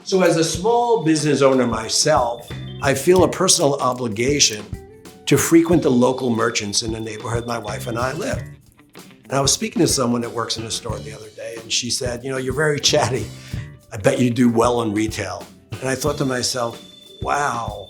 So as a small business owner myself, I feel a personal obligation to frequent the local merchants in the neighborhood my wife and I live. And I was speaking to someone that works in a store the other day, and she said, you're very chatty. I bet you do well in retail. And I thought to myself, wow,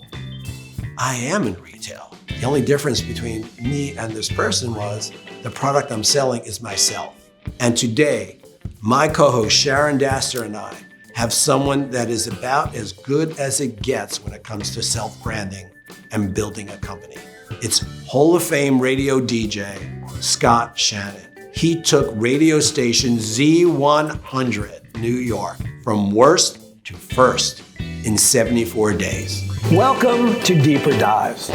I am in retail. The only difference between me and this person was the product I'm selling is myself. And today, my co-host Sharon, Dastur, and I have someone that is about as good as it gets when it comes to self-branding and building a company. It's Hall of Fame radio DJ, Scott Shannon. He took radio station Z100 New York from worst to first in 74 days. Welcome to Deeper Dives.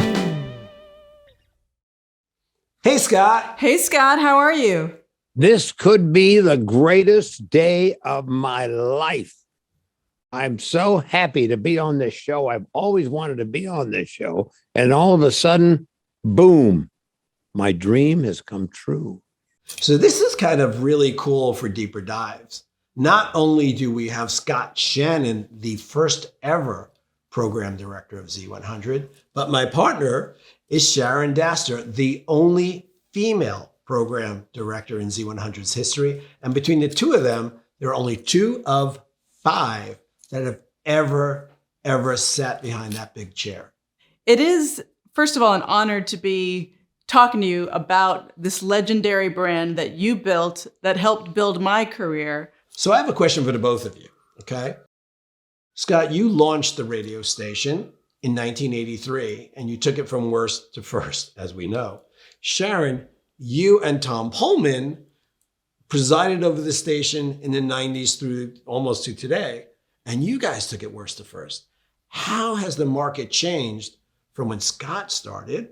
Hey, Scott. Hey, Scott, how are you? This could be the greatest day of my life. I'm so happy to be on this show. I've always wanted to be on this show. And all of a sudden, boom, my dream has come true. So this is kind of really cool for Deeper Dives. Not only do we have Scott Shannon, the first ever program director of Z100, but my partner is Sharon Dastur, the only female program director in Z100's history. And between the two of them, there are only 2 of 5 that have ever sat behind that big chair. It is, first of all, an honor to be talking to you about this legendary brand that you built that helped build my career. So I have a question for the both of you, okay? Scott, you launched the radio station in 1983, and you took it from worst to first, as we know. Sharon, you and Tom Pullman presided over the station in the 90s through almost to today, and you guys took it worst to first. How has the market changed from when Scott started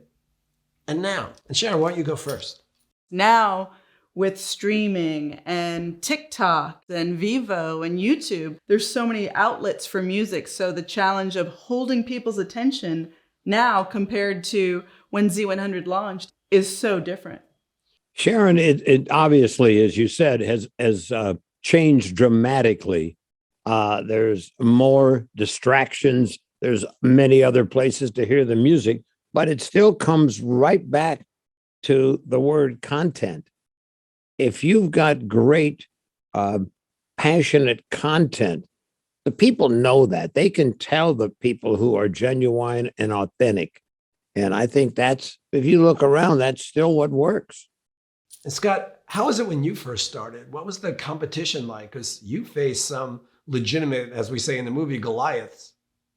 and now? And Sharon, why don't you go first? Now, with streaming and TikTok and Vivo and YouTube, there's so many outlets for music. So the challenge of holding people's attention now compared to when Z100 launched is so different. Sharon, it obviously, as you said, has changed dramatically. There's more distractions. There's many other places to hear the music, but it still comes right back to the word content. If you've got great, passionate content, the people know that. They can tell the people who are genuine and authentic. And I think that's, if you look around, that's still what works. And Scott, how was it when you first started? What was the competition like? Because you faced some legitimate, as we say in the movie, Goliaths.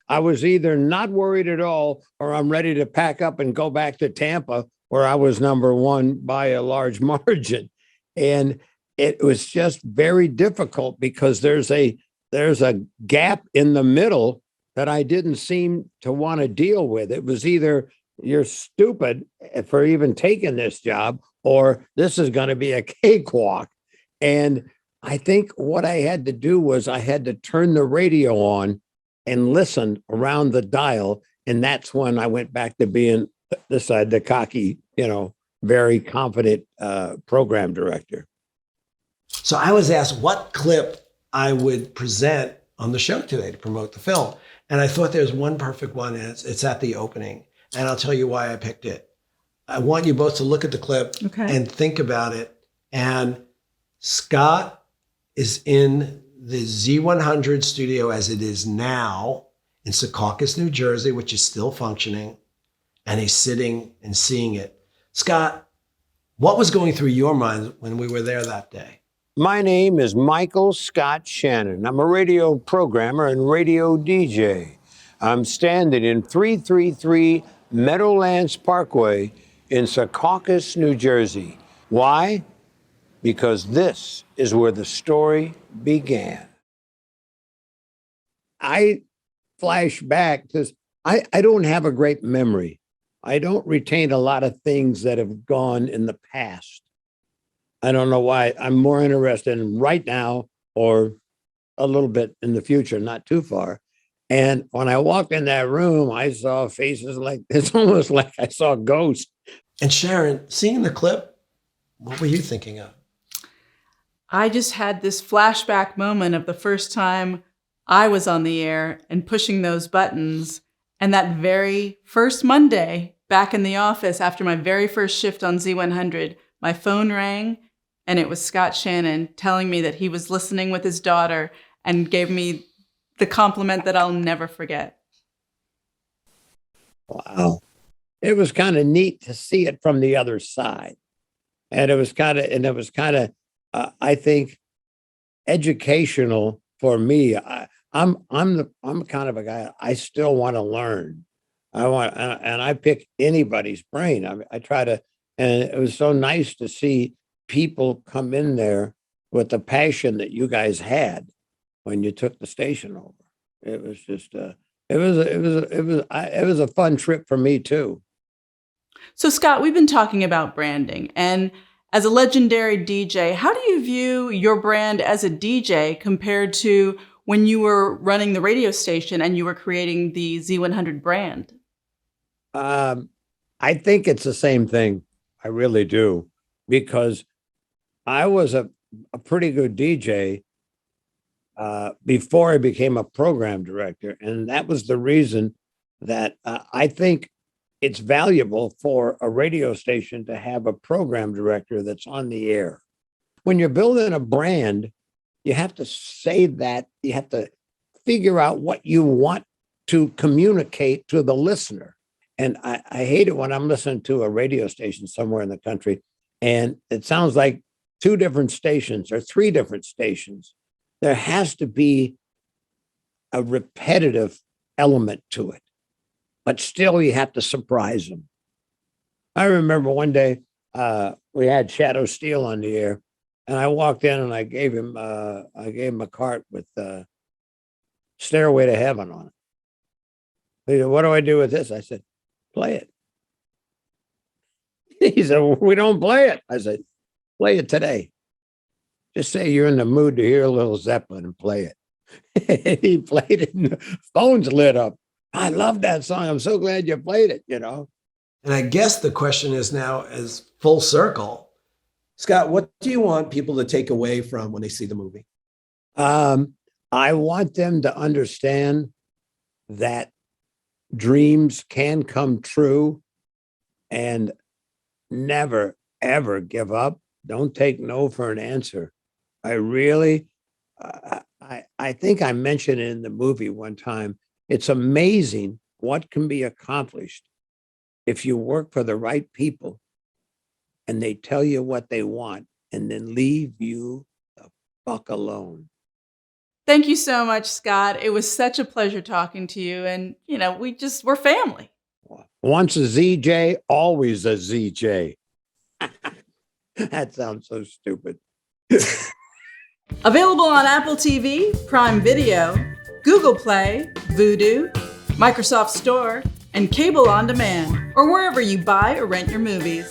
I was either not worried at all, or I'm ready to pack up and go back to Tampa, where I was number one by a large margin. And it was just very difficult because there's a gap in the middle that I didn't seem to want to deal with. It was either you're stupid for even taking this job, or this is going to be a cakewalk. And I think what I had to do was I had to turn the radio on and listen around the dial. And that's when I went back to being the cocky, very confident program director. So I was asked what clip I would present on the show today to promote the film. And I thought there's one perfect one, and it's at the opening. And I'll tell you why I picked it. I want you both to look at the clip and think about it. And Scott is in the Z100 studio as it is now in Secaucus, New Jersey, which is still functioning. And he's sitting and seeing it. Scott, what was going through your mind when we were there that day? My name is Michael Scott Shannon. I'm a radio programmer and radio DJ. I'm standing in 333 Meadowlands Parkway in Secaucus, New Jersey. Why? Because this is where the story began. I flash back because I don't have a great memory. I don't retain a lot of things that have gone in the past. I don't know why. I'm more interested in right now or a little bit in the future, not too far. And when I walked in that room, I saw faces like, it's almost like I saw ghosts. And Sharon, seeing the clip, what were you thinking of? I just had this flashback moment of the first time I was on the air and pushing those buttons. And that very first Monday, back in the office after my very first shift on Z100, my phone rang and it was Scott Shannon telling me that he was listening with his daughter and gave me the compliment that I'll never forget. Wow. It was kind of neat to see it from the other side. And it was kind of, I think, educational for me. I'm kind of a guy, I still want to learn. And I pick anybody's brain. I try to, and it was so nice to see people come in there with the passion that you guys had when you took the station over. It was just, it was a fun trip for me too. So Scott, we've been talking about branding, and as a legendary DJ, how do you view your brand as a DJ compared to when you were running the radio station and you were creating the Z100 brand? I think it's the same thing. I really do, because I was a pretty good DJ before I became a program director. And that was the reason that I think it's valuable for a radio station to have a program director that's on the air. When you're building a brand, you have to say that, you have to figure out what you want to communicate to the listener. And I hate it when I'm listening to a radio station somewhere in the country and it sounds like two different stations or three different stations. There has to be a repetitive element to it, but still you have to surprise them. I remember one day we had Shadow Steel on the air, and I walked in and I gave him a cart with Stairway to Heaven on it. He said, "What do I do with this?" I said, "Play it." He said, "We don't play it." I said, "Play it today. Just say you're in the mood to hear a little Zeppelin and play it." He played it and the phones lit up. "I love that song. I'm so glad you played it," you know. And I guess the question is now, as full circle, Scott, what do you want people to take away from when they see the movie? I want them to understand that dreams can come true and never, ever give up. Don't take no for an answer. I really, I think I mentioned it in the movie one time. It's amazing what can be accomplished if you work for the right people and they tell you what they want and then leave you the fuck alone. Thank you so much, Scott. It was such a pleasure talking to you. And, we're family. Once a ZJ, always a ZJ. That sounds so stupid. Available on Apple TV, Prime Video, Google Play, Vudu, Microsoft Store, and Cable On Demand, or wherever you buy or rent your movies.